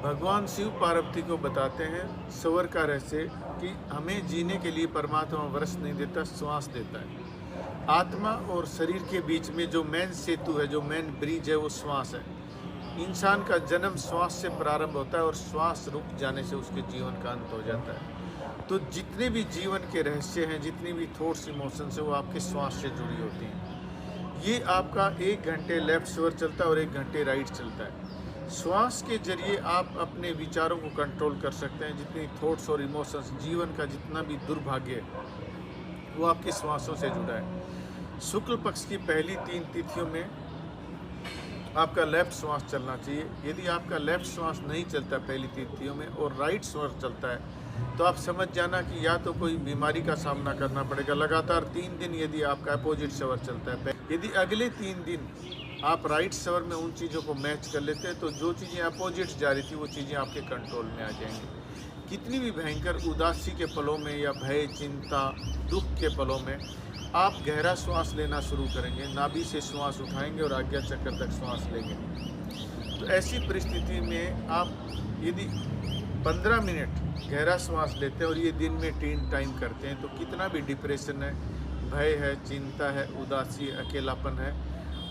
भगवान शिव पार्वती को बताते हैं स्वर का रहस्य कि हमें जीने के लिए परमात्मा वर्ष नहीं देता, श्वास देता है। आत्मा और शरीर के बीच में जो मेन सेतु है, जो मेन ब्रिज है, वो श्वास है। इंसान का जन्म श्वास से प्रारंभ होता है और श्वास रुक जाने से उसके जीवन का अंत हो जाता है। तो जितने भी जीवन के रहस्य हैं, जितनी भी थॉट्स इमोशंस हैं, वो आपके श्वास से जुड़ी होती हैं। ये आपका 1 घंटे लेफ्ट स्वर चलता है और 1 घंटे राइट चलता है। श्वास के जरिए आप अपने विचारों को कंट्रोल कर सकते हैं। जितनी थॉट्स और इमोशंस, जीवन का जितना भी दुर्भाग्य है, वो आपके श्वासों से जुड़ा है। शुक्ल पक्ष की पहली 3 तिथियों में आपका लेफ्ट श्वास चलना चाहिए। यदि आपका लेफ्ट श्वास नहीं चलता पहली तिथियों में और राइट श्वास चलता है, तो आप समझ जाना कि या तो कोई बीमारी का सामना करना पड़ेगा। लगातार 3 दिन यदि आपका अपोजिट स्वर चलता है, यदि अगले 3 दिन आप राइट स्वर में उन चीज़ों को मैच कर लेते हैं, तो जो चीज़ें अपोजिट जा रही थी वो चीज़ें आपके कंट्रोल में आ जाएंगी। कितनी भी भयंकर उदासी के पलों में या भय, चिंता, दुख के पलों में आप गहरा श्वास लेना शुरू करेंगे, नाभि से श्वास उठाएंगे और आज्ञा चक्र तक श्वास लेंगे। तो ऐसी परिस्थिति में आप यदि 15 मिनट गहरा श्वास लेते हैं और ये दिन में 3 टाइम करते हैं, तो कितना भी डिप्रेशन है, भय है, चिंता है, उदासी, अकेलापन है,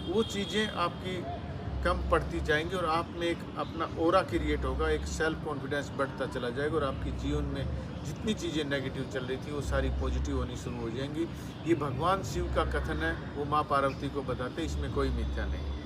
वो चीज़ें आपकी कम पड़ती जाएंगी और आप में एक अपना ऑरा क्रिएट होगा, एक सेल्फ कॉन्फिडेंस बढ़ता चला जाएगा और आपकी जीवन में जितनी चीज़ें नेगेटिव चल रही थी वो सारी पॉजिटिव होनी शुरू हो जाएंगी। ये भगवान शिव का कथन है, वो माँ पार्वती को बताते, इसमें कोई मिथ्या नहीं है।